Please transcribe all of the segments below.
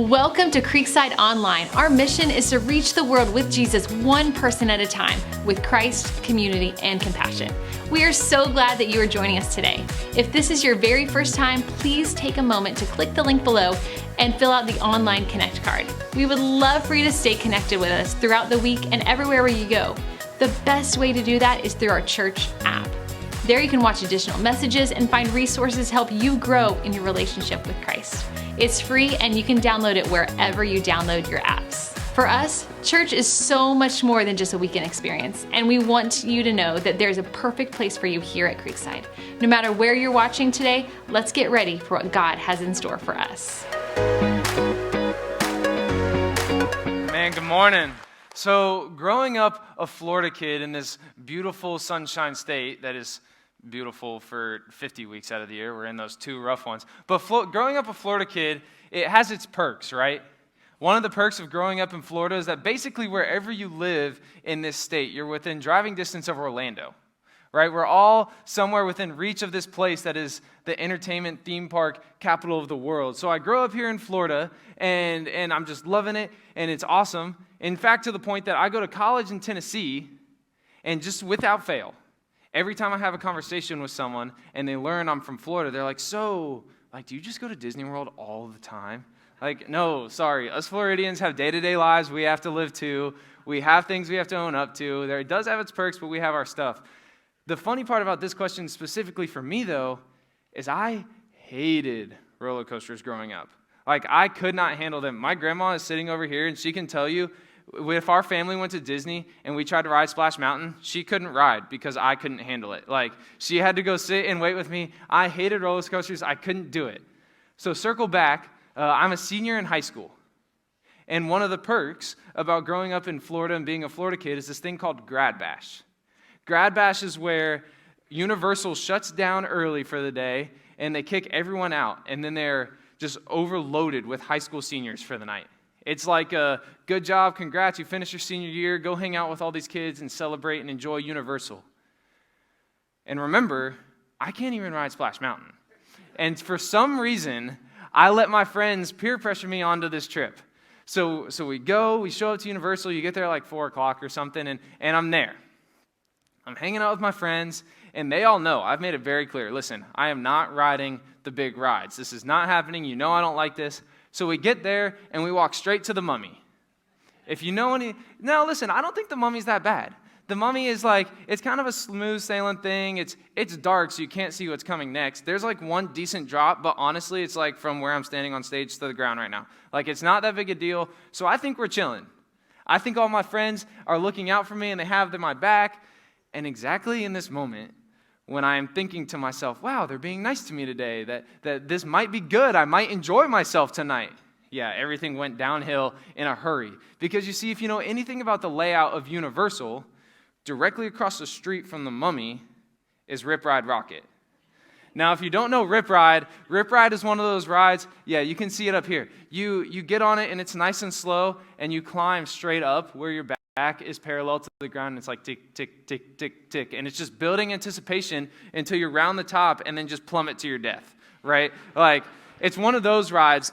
Welcome to Creekside Online. Our mission is to reach the world with Jesus one person at a time with Christ, community, and compassion. We are so glad that you are joining us today. If this is your very first time, please take a moment to click the link below and fill out the online Connect card. We would love for you to stay connected with us throughout the week and everywhere where you go. The best way to do that is through our church app. There you can watch additional messages and find resources to help you grow in your relationship with Christ. It's free and you can download it wherever you download your apps. For us, church is so much more than just a weekend experience, and we want you to know that there's a perfect place for you here at Creekside. No matter where you're watching today, let's get ready for what God has in store for us. Man, good morning. So growing up a Florida kid in this beautiful sunshine state that is beautiful for 50 weeks out of the year. We're in those two rough ones. But growing up a Florida kid, it has its perks, right? One of the perks of growing up in Florida is that basically wherever you live in this state, you're within driving distance of Orlando, right? We're all somewhere within reach of this place that is the entertainment theme park capital of the world. So I grew up here in Florida, and I'm just loving it, and it's awesome. In fact, to the point that I go to college in Tennessee, and just without fail, every time I have a conversation with someone and they learn I'm from Florida, they're like, so, do you just go to Disney World all the time? No, sorry. Us Floridians have day-to-day lives we have to live too. We have things we have to own up to. It does have its perks, but we have our stuff. The funny part about this question specifically for me, though, is I hated roller coasters growing up. I could not handle them. My grandma is sitting over here, and she can tell you, if our family went to Disney and we tried to ride Splash Mountain, she couldn't ride because I couldn't handle it. She had to go sit and wait with me. I hated roller coasters. I couldn't do it. So circle back. I'm a senior in high school. And one of the perks about growing up in Florida and being a Florida kid is this thing called Grad Bash. Grad Bash is where Universal shuts down early for the day and they kick everyone out. And then they're just overloaded with high school seniors for the night. It's like a good job, congrats, you finished your senior year, go hang out with all these kids and celebrate and enjoy Universal. And remember, I can't even ride Splash Mountain. And for some reason, I let my friends peer pressure me onto this trip. So we show up to Universal, you get there like 4 o'clock or something, and I'm there. I'm hanging out with my friends, and they all know, I've made it very clear, listen, I am not riding the big rides. This is not happening, you know I don't like this. So we get there, and we walk straight to the Mummy. If you know now listen, I don't think the Mummy's that bad. The Mummy is it's kind of a smooth sailing thing. It's dark, so you can't see what's coming next. There's one decent drop, but honestly, it's from where I'm standing on stage to the ground right now. It's not that big a deal, so I think we're chilling. I think all my friends are looking out for me, and they have my back, and exactly in this moment, when I am thinking to myself, wow, they're being nice to me today, that this might be good, I might enjoy myself tonight. Yeah, everything went downhill in a hurry. Because you see, if you know anything about the layout of Universal, directly across the street from the Mummy is Rip Ride Rocket. Now, if you don't know Rip Ride is one of those rides, yeah, you can see it up here. You get on it, and it's nice and slow, and you climb straight up where your back is parallel to the ground, and it's tick, tick, tick, tick, tick, and it's just building anticipation until you're round the top and then just plummet to your death, right? It's one of those rides.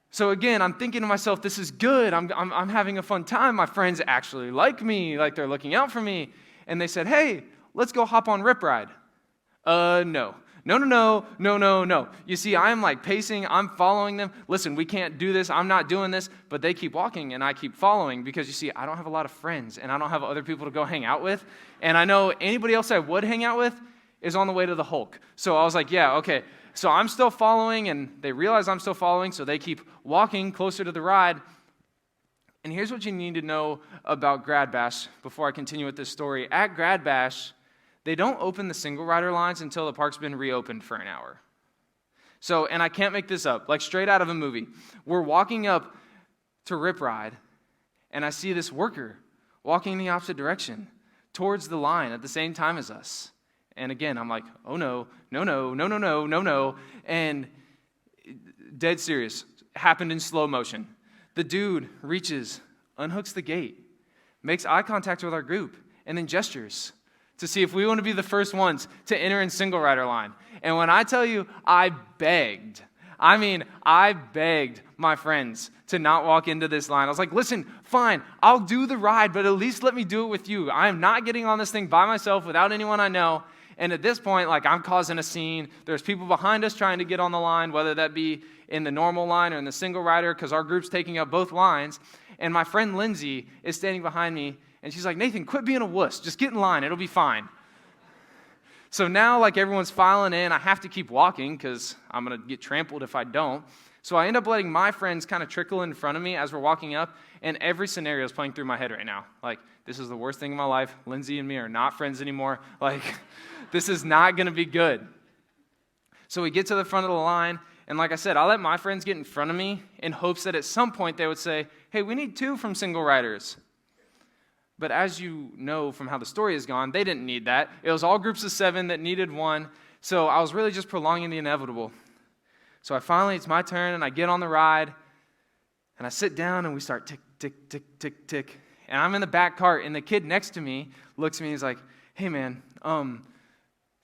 So again, I'm thinking to myself, this is good, I'm having a fun time, my friends actually like me, they're looking out for me, and they said, hey, let's go hop on Rip Ride. No. No. You see, I'm pacing, I'm following them. Listen, we can't do this, I'm not doing this, but they keep walking and I keep following because you see, I don't have a lot of friends and I don't have other people to go hang out with. And I know anybody else I would hang out with is on the way to the Hulk. So I was yeah, okay. So I'm still following and they realize I'm still following, so they keep walking closer to the ride. And here's what you need to know about Grad Bash before I continue with this story. At Grad Bash, they don't open the single rider lines until the park's been reopened for an hour. So, and I can't make this up, straight out of a movie. We're walking up to Rip Ride, and I see this worker walking in the opposite direction towards the line at the same time as us. And again, I'm oh no. And dead serious, happened in slow motion. The dude reaches, unhooks the gate, makes eye contact with our group, and then gestures to see if we want to be the first ones to enter in single rider line. And when I tell you, I begged, I begged my friends to not walk into this line. I was like, listen, fine, I'll do the ride, but at least let me do it with you. I am not getting on this thing by myself without anyone I know. And at this point, I'm causing a scene. There's people behind us trying to get on the line, whether that be in the normal line or in the single rider, because our group's taking up both lines. And my friend Lindsay is standing behind me, and she's like, Nathan, quit being a wuss. Just get in line. It'll be fine. So now, everyone's filing in. I have to keep walking because I'm going to get trampled if I don't. So I end up letting my friends kind of trickle in front of me as we're walking up, and every scenario is playing through my head right now. This is the worst thing in my life. Lindsay and me are not friends anymore. This is not going to be good. So we get to the front of the line, and like I said, I let my friends get in front of me in hopes that at some point they would say, hey, we need 2 from single riders. But as you know from how the story has gone, they didn't need that. It was all groups of 7 that needed 1. So I was really just prolonging the inevitable. So it's my turn, and I get on the ride, and I sit down, and we start tick, tick, tick, tick, tick. And I'm in the back cart, and the kid next to me looks at me and he's like, hey, man,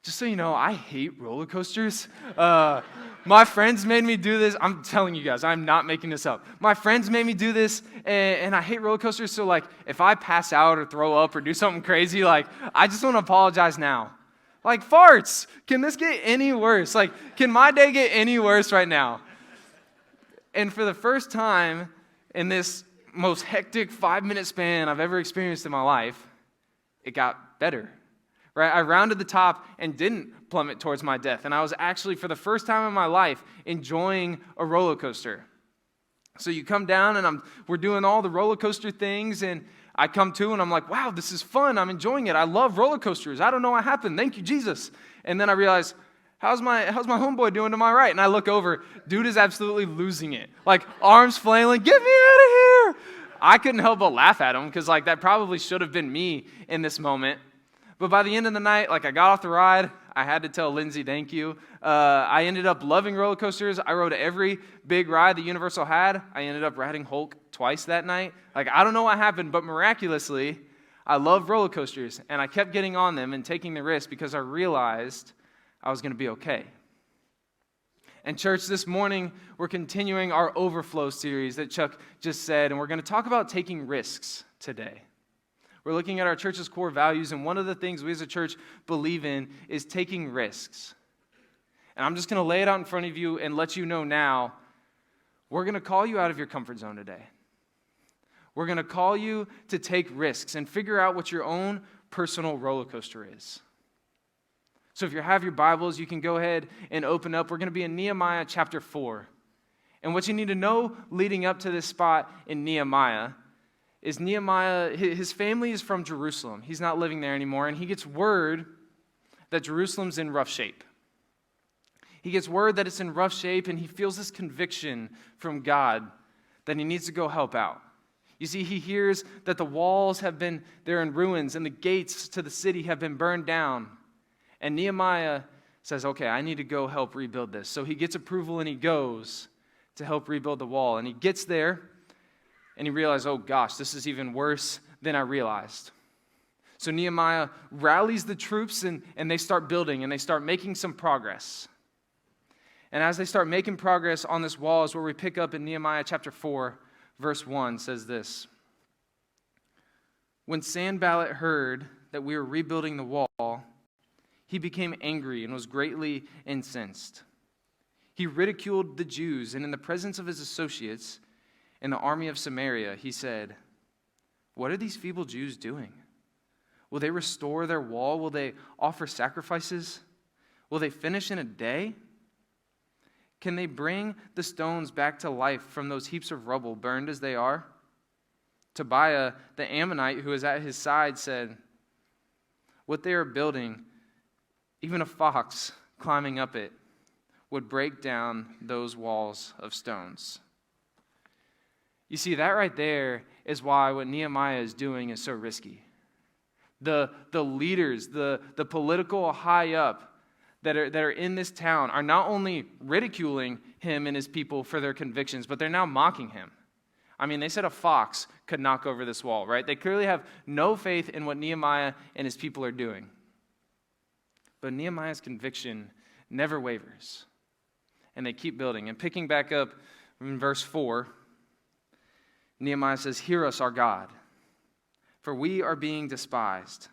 just so you know, I hate roller coasters. My friends made me do this. I'm telling you guys, I'm not making this up. My friends made me do this, and I hate roller coasters. So, if I pass out or throw up or do something crazy, I just want to apologize now. Farts. Can this get any worse? Can my day get any worse right now? And for the first time in this most hectic 5-minute span I've ever experienced in my life, it got better. Right? I rounded the top and didn't plummet towards my death. And I was actually, for the first time in my life, enjoying a roller coaster. So you come down, and we're doing all the roller coaster things, and I come to, and I'm like, wow, this is fun. I'm enjoying it. I love roller coasters. I don't know what happened. Thank you, Jesus. And then I realize, how's my homeboy doing to my right? And I look over. Dude is absolutely losing it. Arms flailing. Get me out of here. I couldn't help but laugh at him because, that probably should have been me in this moment. But by the end of the night, I got off the ride. I had to tell Lindsay thank you. I ended up loving roller coasters. I rode every big ride that Universal had. I ended up riding Hulk twice that night. I don't know what happened, but miraculously, I love roller coasters. And I kept getting on them and taking the risk because I realized I was going to be okay. And church, this morning, we're continuing our Overflow series that Chuck just said, and we're going to talk about taking risks today. We're looking at our church's core values, and one of the things we as a church believe in is taking risks. And I'm just going to lay it out in front of you and let you know now, we're going to call you out of your comfort zone today. We're going to call you to take risks and figure out what your own personal roller coaster is. So if you have your Bibles, you can go ahead and open up. We're going to be in Nehemiah chapter 4. And what you need to know leading up to this spot in Nehemiah is Nehemiah, his family is from Jerusalem. He's not living there anymore, and he gets word that Jerusalem's in rough shape. He gets word that it's in rough shape, and he feels this conviction from God that he needs to go help out. You see, he hears that the walls they're in ruins, and the gates to the city have been burned down. And Nehemiah says, okay, I need to go help rebuild this. So he gets approval, and he goes to help rebuild the wall. And he gets there, and he realized, oh gosh, this is even worse than I realized. So Nehemiah rallies the troops, and they start building, and they start making some progress. And as they start making progress on this wall is where we pick up in Nehemiah chapter 4, verse 1 says this. When Sanballat heard that we were rebuilding the wall, he became angry and was greatly incensed. He ridiculed the Jews, and in the presence of his associates in the army of Samaria, he said, what are these feeble Jews doing? Will they restore their wall? Will they offer sacrifices? Will they finish in a day? Can they bring the stones back to life from those heaps of rubble, burned as they are? Tobiah, the Ammonite who was at his side, said, what they are building, even a fox climbing up it, would break down those walls of stones. You see, that right there is why what Nehemiah is doing is so risky. The leaders, the political high up that are in this town are not only ridiculing him and his people for their convictions, but they're now mocking him. I mean, they said a fox could knock over this wall, right? They clearly have no faith in what Nehemiah and his people are doing. But Nehemiah's conviction never wavers. and they keep building. And picking back up in verse 4, Nehemiah says, "Hear us, our God, for we are being despised.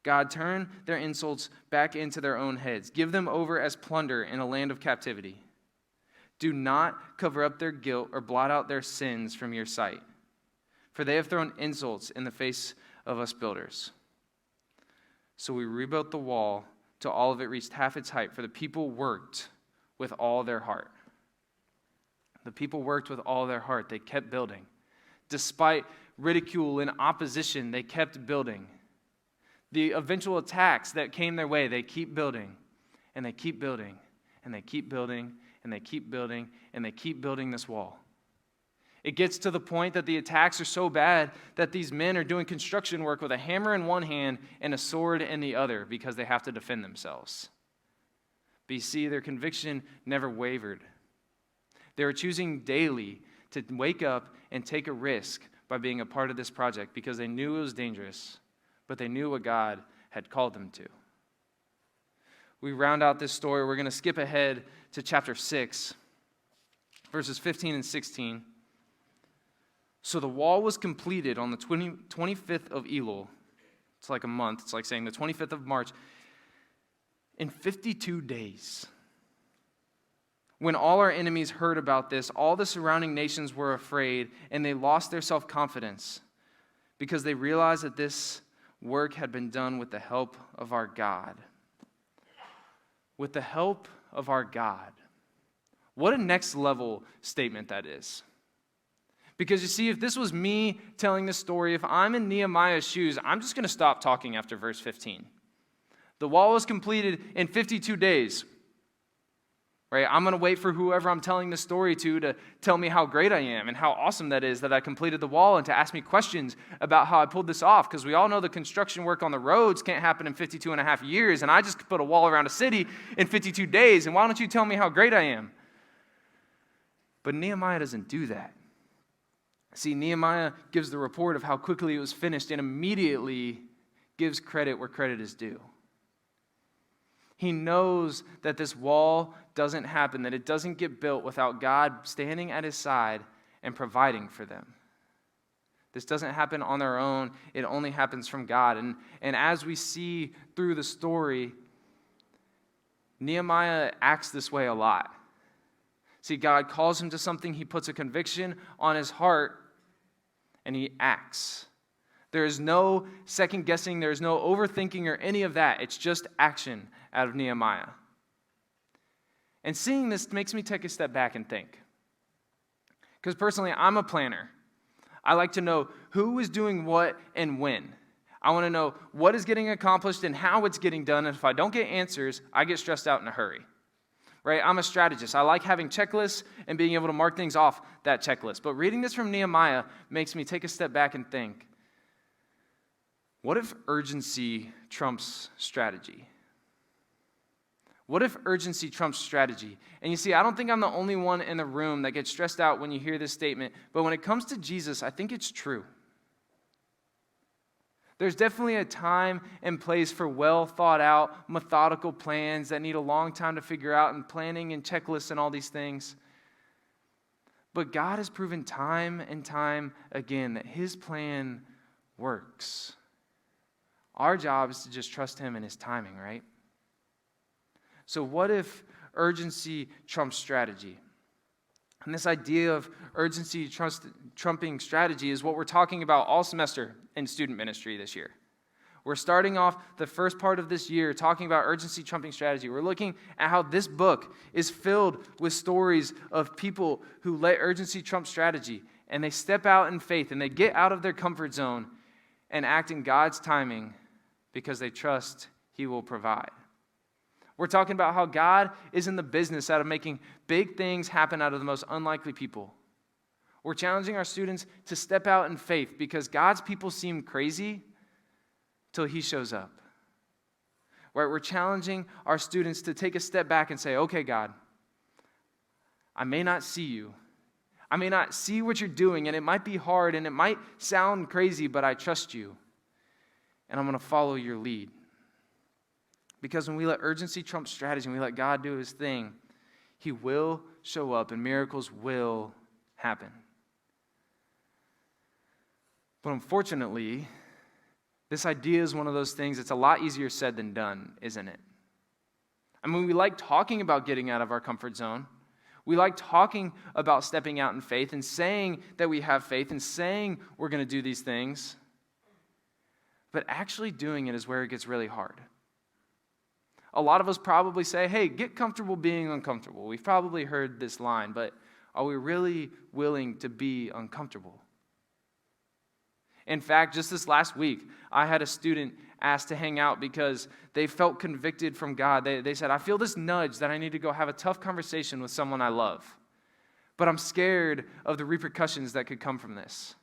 God, turn their insults back into their own heads. Give them over as plunder in a land of captivity. Do not cover up their guilt or blot out their sins from your sight, for they have thrown insults in the face of us builders." So we rebuilt the wall till all of it reached half its height, for the people worked with all their heart. The people worked with all their heart. They kept building. Despite ridicule and opposition, they kept building. The eventual attacks that came their way, they keep building, and they keep building, and they keep building, and they keep building, and they keep building this wall. It gets to the point that the attacks are so bad that these men are doing construction work with a hammer in one hand and a sword in the other because they have to defend themselves. But you see, their conviction never wavered. They were choosing daily to wake up and take a risk by being a part of this project because they knew it was dangerous, but they knew what God had called them to. We round out this story. We're going to skip ahead to chapter 6, verses 15 and 16. So the wall was completed on the 25th of Elul. It's like a month. It's like saying the 25th of March. In 52 days. When all our enemies heard about this, all the surrounding nations were afraid, and they lost their self-confidence because they realized that this work had been done with the help of our God. With the help of our God. What a next level statement that is. Because you see, if this was me telling this story, if I'm in Nehemiah's shoes, I'm just going to stop talking after verse 15. The wall was completed in 52 days. Right? I'm going to wait for whoever I'm telling this story to tell me how great I am and how awesome that is that I completed the wall and to ask me questions about how I pulled this off. Because we all know the construction work on the roads can't happen in 52 and a half years, and I just put a wall around a city in 52 days, and why don't you tell me how great I am? But Nehemiah doesn't do that. See, Nehemiah gives the report of how quickly it was finished and immediately gives credit where credit is due. He knows that this wall doesn't happen, that it doesn't get built without God standing at his side and providing for them. This doesn't happen on their own. It only happens from God. And as we see through the story, Nehemiah acts this way a lot. See, God calls him to something. He puts a conviction on his heart, and he acts. There is no second guessing. There is no overthinking or any of that. It's just action out of Nehemiah. And seeing this makes me take a step back and think. Because personally, I'm a planner. I like to know who is doing what and when. I want to know what is getting accomplished and how it's getting done. And if I don't get answers, I get stressed out in a hurry. Right? I'm a strategist. I like having checklists and being able to mark things off that checklist. But reading this from Nehemiah makes me take a step back and think, what if urgency trumps strategy? What if urgency trumps strategy? And you see, I don't think I'm the only one in the room that gets stressed out when you hear this statement, but when it comes to Jesus, I think it's true. There's definitely a time and place for well thought out, methodical plans that need a long time to figure out, and planning and checklists and all these things. But God has proven time and time again that his plan works. Our job is to just trust him and his timing, right? So what if urgency trumps strategy? And this idea of urgency trumping strategy is what we're talking about all semester in student ministry this year. We're starting off the first part of this year talking about urgency trumping strategy. We're looking at how this book is filled with stories of people who let urgency trump strategy, and they step out in faith, and they get out of their comfort zone and act in God's timing because they trust he will provide. We're talking about how God is in the business out of making big things happen out of the most unlikely people. We're challenging our students to step out in faith because God's people seem crazy till he shows up. Right? We're challenging our students to take a step back and say, okay, God, I may not see you. I may not see what you're doing, and it might be hard, and it might sound crazy, but I trust you, and I'm going to follow your lead. Because when we let urgency trump strategy and we let God do his thing, He will show up and miracles will happen. But unfortunately, this idea is one of those things that's a lot easier said than done, isn't it? I mean, we like talking about getting out of our comfort zone. We like talking about stepping out in faith and saying that we have faith and saying we're going to do these things. But actually doing it is where it gets really hard. A lot of us probably say, hey, get comfortable being uncomfortable. We've probably heard this line, but are we really willing to be uncomfortable? In fact, just this last week, I had a student asked to hang out because they felt convicted from God. They said, I feel this nudge that I need to go have a tough conversation with someone I love. But I'm scared of the repercussions that could come from this.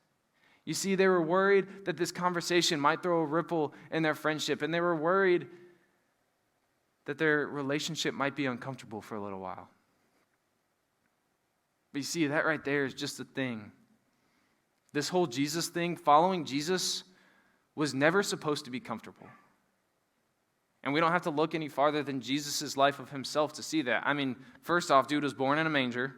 You see, they were worried that this conversation might throw a ripple in their friendship, and they were worried that their relationship might be uncomfortable for a little while. But you see, that right there is just the thing. This whole Jesus thing, following Jesus, was never supposed to be comfortable. And we don't have to look any farther than Jesus' life of himself to see that. I mean, first off, dude was born in a manger.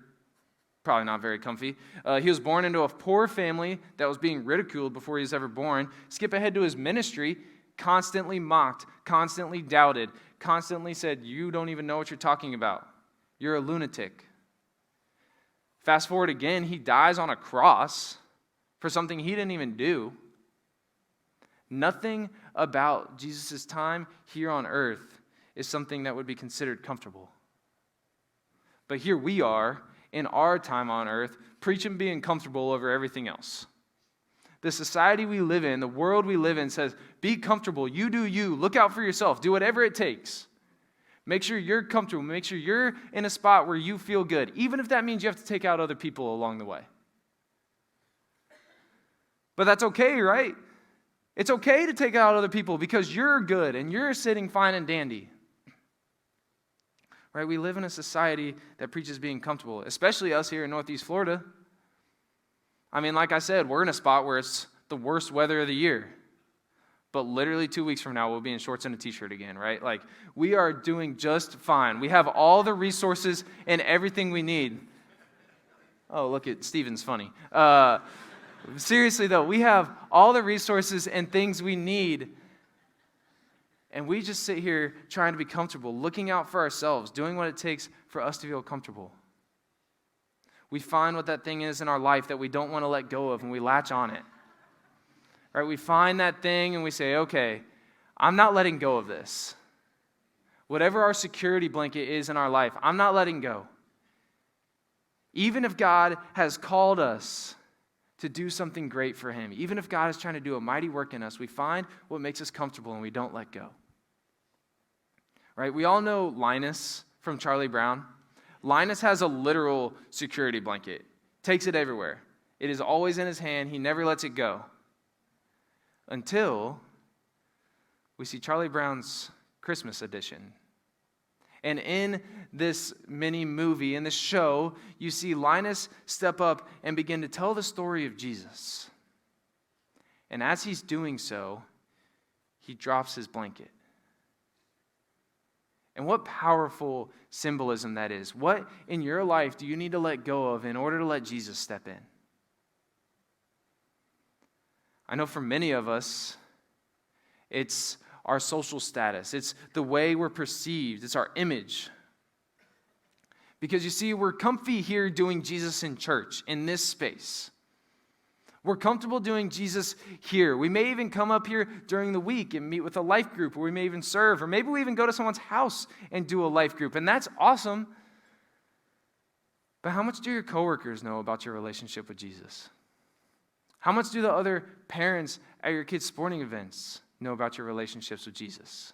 Probably not very comfy. He was born into a poor family that was being ridiculed before he was ever born. Skip ahead to his ministry, constantly mocked, constantly doubted, constantly said, you don't even know what you're talking about. You're a lunatic. Fast forward again, he dies on a cross for something he didn't even do. Nothing about Jesus' time here on earth is something that would be considered comfortable. But here we are in our time on earth, preaching being comfortable over everything else. The society we live in, the world we live in says, be comfortable, you do you, look out for yourself, do whatever it takes. Make sure you're comfortable, make sure you're in a spot where you feel good, even if that means you have to take out other people along the way. But that's okay, right? It's okay to take out other people because you're good and you're sitting fine and dandy. Right? We live in a society that preaches being comfortable, especially us here in Northeast Florida. I mean, like I said, we're in a spot where it's the worst weather of the year. But literally 2 weeks from now, we'll be in shorts and a t-shirt again, right? Like, we are doing just fine. We have all the resources and everything we need. Oh, look at Steven's funny. Seriously, though, we have all the resources and things we need. And we just sit here trying to be comfortable, looking out for ourselves, doing what it takes for us to feel comfortable. We find what that thing is in our life that we don't want to let go of, and we latch on it. Right? We find that thing and we say, okay, I'm not letting go of this. Whatever our security blanket is in our life, I'm not letting go. Even if God has called us to do something great for him, even if God is trying to do a mighty work in us, we find what makes us comfortable and we don't let go. Right? We all know Linus from Charlie Brown. Linus has a literal security blanket. Takes it everywhere. It is always in his hand. He never lets it go. Until we see Charlie Brown's Christmas edition. And in this mini movie, in this show, you see Linus step up and begin to tell the story of Jesus. And as he's doing so, he drops his blanket. And what powerful symbolism that is. What in your life do you need to let go of in order to let Jesus step in? I know for many of us, it's our social status. It's the way we're perceived. It's our image. Because you see, we're comfy here doing Jesus in church, in this space. We're comfortable doing Jesus here. We may even come up here during the week and meet with a life group, or we may even serve, or maybe we even go to someone's house and do a life group, and that's awesome. But how much do your coworkers know about your relationship with Jesus? How much do the other parents at your kids' sporting events know about your relationships with Jesus?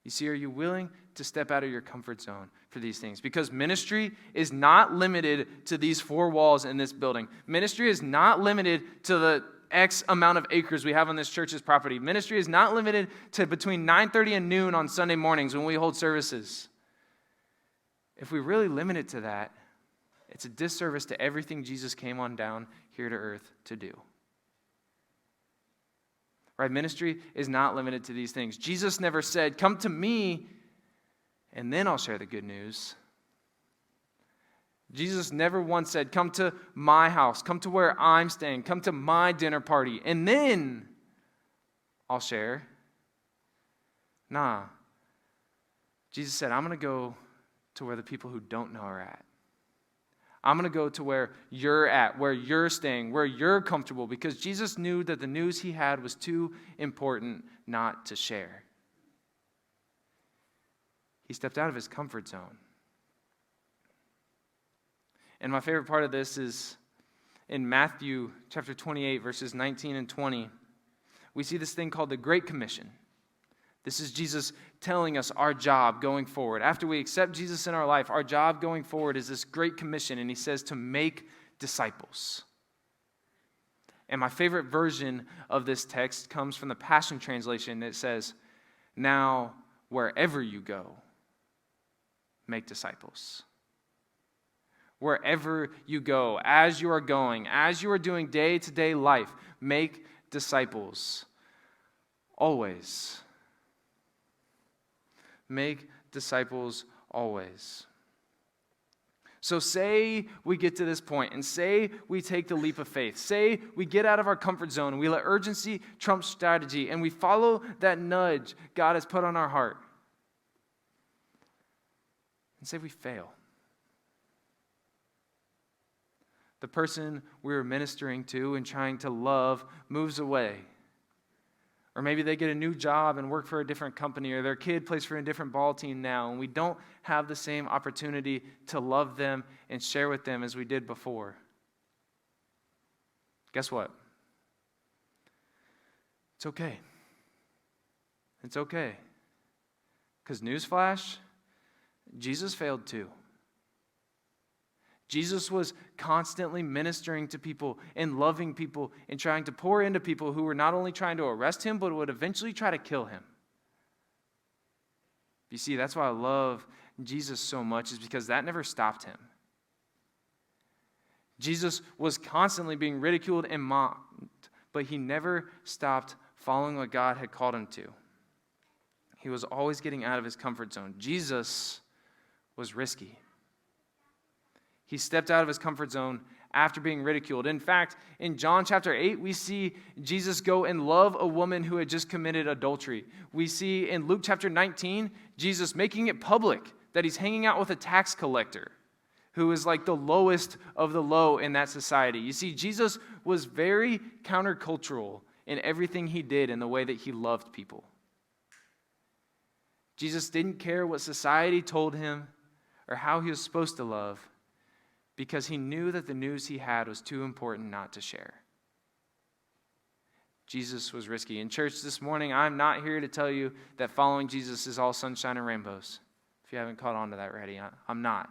You see, are you willing to step out of your comfort zone for these things? Because ministry is not limited to these four walls in this building. Ministry is not limited to the X amount of acres we have on this church's property. Ministry is not limited to between 9:30 and noon on Sunday mornings when we hold services. If we really limit it to that, it's a disservice to everything Jesus came on down here to earth to do. Right? Ministry is not limited to these things. Jesus never said, come to me and then I'll share the good news. Jesus never once said, come to my house, come to where I'm staying, come to my dinner party, and then I'll share. Nah. Jesus said, I'm going to go to where the people who don't know are at. I'm going to go to where you're at, where you're staying, where you're comfortable, because Jesus knew that the news he had was too important not to share. He stepped out of his comfort zone. And my favorite part of this is in Matthew chapter 28, verses 19 and 20. We see this thing called the Great Commission. This is Jesus telling us our job going forward. After we accept Jesus in our life, our job going forward is this Great Commission, and he says to make disciples. And my favorite version of this text comes from the Passion Translation. It says, now wherever you go, make disciples. Wherever you go, as you are going, as you are doing day-to-day life, make disciples. Always. Make disciples always. So say we get to this point and say we take the leap of faith. Say we get out of our comfort zone and we let urgency trump strategy and we follow that nudge God has put on our heart. And say we fail. The person we were ministering to and trying to love moves away. Or maybe they get a new job and work for a different company, or their kid plays for a different ball team now, and we don't have the same opportunity to love them and share with them as we did before. Guess what? It's okay. It's okay. Because newsflash, Jesus failed too. Jesus was constantly ministering to people and loving people and trying to pour into people who were not only trying to arrest him, but would eventually try to kill him. You see, that's why I love Jesus so much, is because that never stopped him. Jesus was constantly being ridiculed and mocked, but he never stopped following what God had called him to. He was always getting out of his comfort zone. Jesus was risky. He stepped out of his comfort zone after being ridiculed. In fact, in John chapter 8, we see Jesus go and love a woman who had just committed adultery. We see in Luke chapter 19, Jesus making it public that he's hanging out with a tax collector who is like the lowest of the low in that society. You see, Jesus was very countercultural in everything he did in the way that he loved people. Jesus didn't care what society told him or how he was supposed to love, because he knew that the news he had was too important not to share. Jesus was risky. In church this morning, I'm not here to tell you that following Jesus is all sunshine and rainbows. If you haven't caught on to that already, I'm not.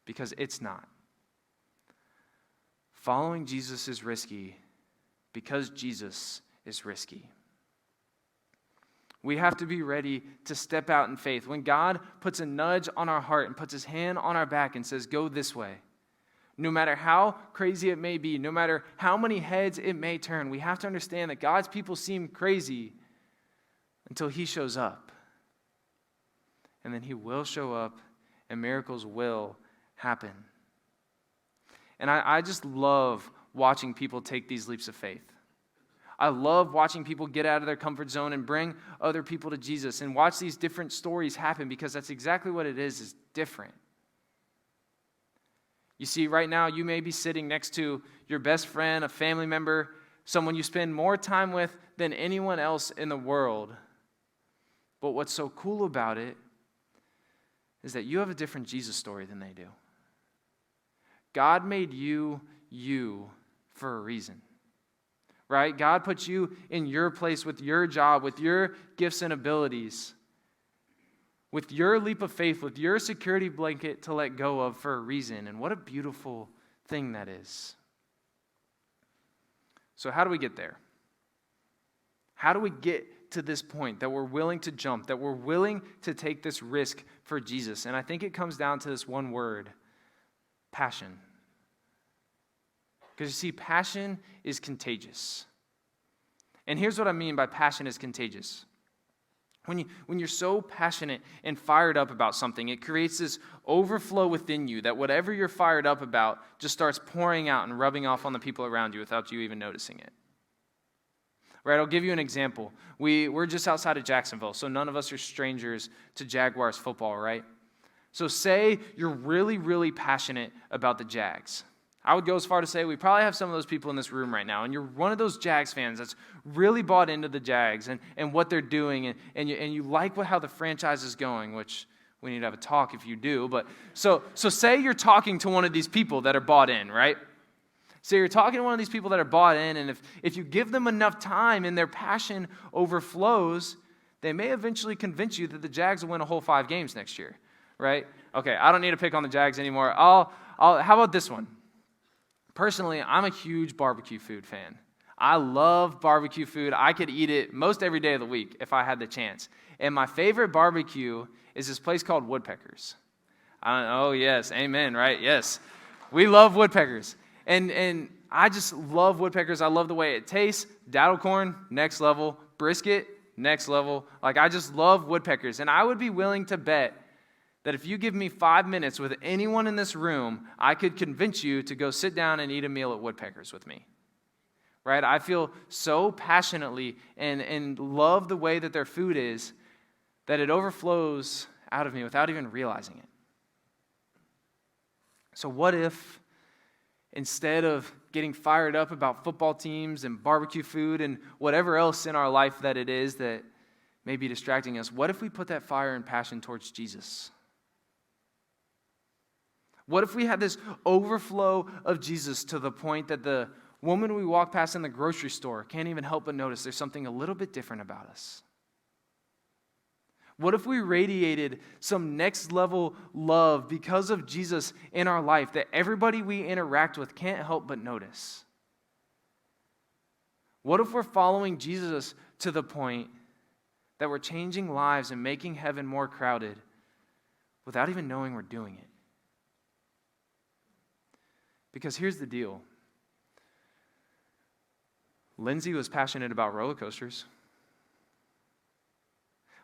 Because it's not. Following Jesus is risky because Jesus is risky. We have to be ready to step out in faith. When God puts a nudge on our heart and puts his hand on our back and says, go this way, no matter how crazy it may be, no matter how many heads it may turn, we have to understand that God's people seem crazy until he shows up. And then he will show up and miracles will happen. And I just love watching people take these leaps of faith. I love watching people get out of their comfort zone and bring other people to Jesus and watch these different stories happen, because that's exactly what it is different. You see, right now, you may be sitting next to your best friend, a family member, someone you spend more time with than anyone else in the world. But what's so cool about it is that you have a different Jesus story than they do. God made you for a reason, right? God put you in your place with your job, with your gifts and abilities, with your leap of faith, with your security blanket to let go of for a reason. And what a beautiful thing that is. So how do we get there? How do we get to this point that we're willing to jump, that we're willing to take this risk for Jesus? And I think it comes down to this one word: passion. Because you see, passion is contagious. And here's what I mean by passion is contagious. When you're so passionate and fired up about something, it creates this overflow within you that whatever you're fired up about just starts pouring out and rubbing off on the people around you without you even noticing it. Right, I'll give you an example. We're just outside of Jacksonville, so none of us are strangers to Jaguars football, right? So say you're really, really passionate about the Jags. I would go as far to say we probably have some of those people in this room right now, and you're one of those Jags fans that's really bought into the Jags and what they're doing, and you like how the franchise is going, which we need to have a talk if you do. But so say you're talking to one of these people that are bought in, right? So you're talking to one of these people that are bought in, and if you give them enough time and their passion overflows, they may eventually convince you that the Jags will win a whole 5 games next year, right? Okay, I don't need to pick on the Jags anymore. How about this one? Personally, I'm a huge barbecue food fan. I love barbecue food. I could eat it most every day of the week if I had the chance. And my favorite barbecue is this place called Woodpeckers. Oh, yes, amen, right? Yes. We love Woodpeckers. And I just love Woodpeckers. I love the way it tastes. Daddle corn, next level. Brisket, next level. Like, I just love Woodpeckers. And I would be willing to bet that if you give me 5 minutes with anyone in this room, I could convince you to go sit down and eat a meal at Woodpeckers with me. Right? I feel so passionately and love the way that their food is that it overflows out of me without even realizing it. So what if instead of getting fired up about football teams and barbecue food and whatever else in our life that it is that may be distracting us, what if we put that fire and passion towards Jesus? What if we had this overflow of Jesus to the point that the woman we walk past in the grocery store can't even help but notice there's something a little bit different about us? What if we radiated some next level love because of Jesus in our life that everybody we interact with can't help but notice? What if we're following Jesus to the point that we're changing lives and making heaven more crowded without even knowing we're doing it? Because here's the deal. Lindsay was passionate about roller coasters.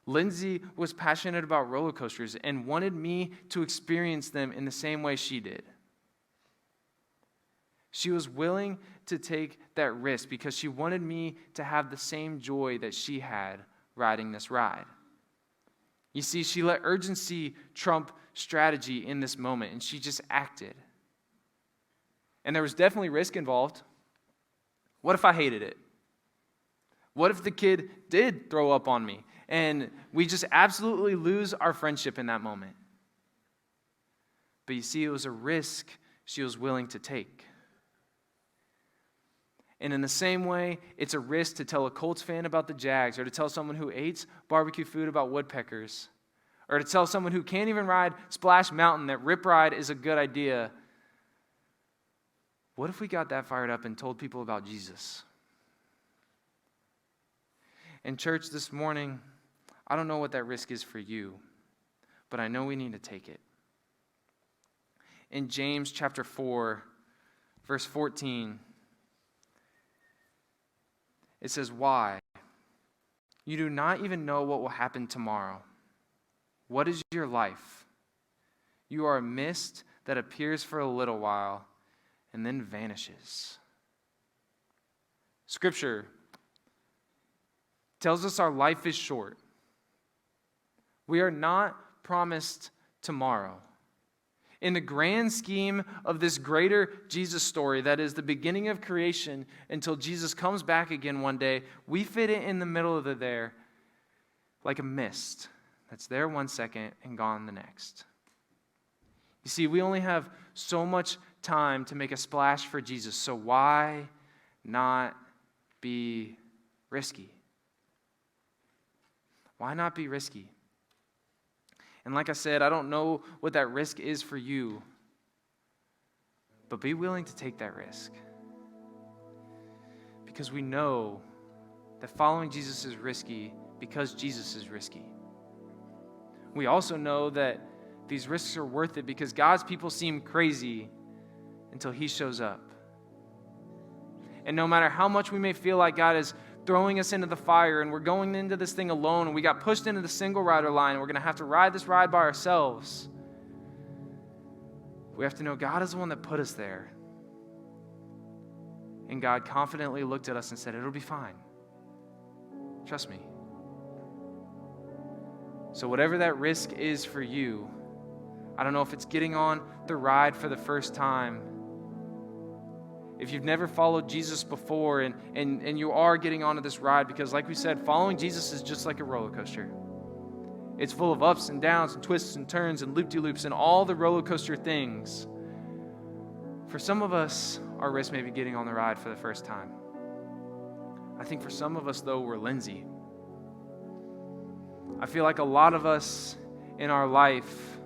Lindsay was passionate about roller coasters and wanted me to experience them in the same way she did. She was willing to take that risk because she wanted me to have the same joy that she had riding this ride. You see, she let urgency trump strategy in this moment, and she just acted. And there was definitely risk involved. What if I hated it? What if the kid did throw up on me and we just absolutely lose our friendship in that moment? But you see, it was a risk she was willing to take. And in the same way, it's a risk to tell a Colts fan about the Jags, or to tell someone who hates barbecue food about Woodpeckers, or to tell someone who can't even ride Splash Mountain that Rip Ride is a good idea. What if we got that fired up and told people about Jesus? In church this morning, I don't know what that risk is for you, but I know we need to take it. In James chapter 4, verse 14, it says, "Why? You do not even know what will happen tomorrow. What is your life? You are a mist that appears for a little while and then vanishes." Scripture tells us our life is short. We are not promised tomorrow. In the grand scheme of this greater Jesus story that is the beginning of creation until Jesus comes back again one day, we fit it in the middle of there like a mist that's there 1 second and gone the next. You see, we only have so much time to make a splash for Jesus, so why not be risky? Why not be risky? And like I said, I don't know what that risk is for you, but be willing to take that risk. Because we know that following Jesus is risky because Jesus is risky. We also know that these risks are worth it because God's people seem crazy until He shows up. And no matter how much we may feel like God is throwing us into the fire, and we're going into this thing alone, and we got pushed into the single rider line, and we're going to have to ride this ride by ourselves. We have to know God is the one that put us there. And God confidently looked at us and said, it'll be fine. Trust me. So whatever that risk is for you, I don't know if it's getting on the ride for the first time. If you've never followed Jesus before and you are getting onto this ride, because like we said, following Jesus is just like a roller coaster. It's full of ups and downs and twists and turns and loop-de-loops and all the roller coaster things. For some of us, our risk may be getting on the ride for the first time. I think for some of us, though, we're Lindsay. I feel like a lot of us in our life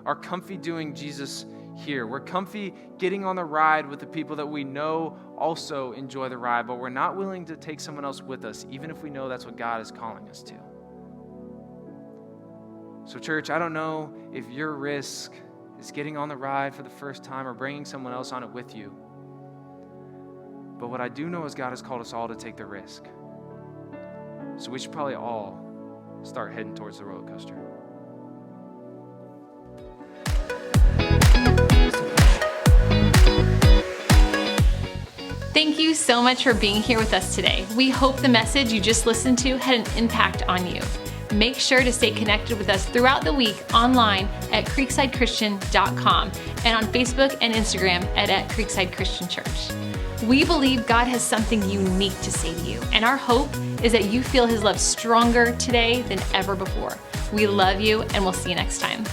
are comfy doing Jesus here. We're comfy getting on the ride with the people that we know also enjoy the ride, but we're not willing to take someone else with us, even if we know that's what God is calling us to. So church, I don't know if your risk is getting on the ride for the first time or bringing someone else on it with you. But what I do know is God has called us all to take the risk. So we should probably all start heading towards the roller coaster. Thank you so much for being here with us today. We hope the message you just listened to had an impact on you. Make sure to stay connected with us throughout the week online at creeksidechristian.com and on Facebook and Instagram at Creekside Christian Church. We believe God has something unique to say to you, and our hope is that you feel His love stronger today than ever before. We love you, and we'll see you next time.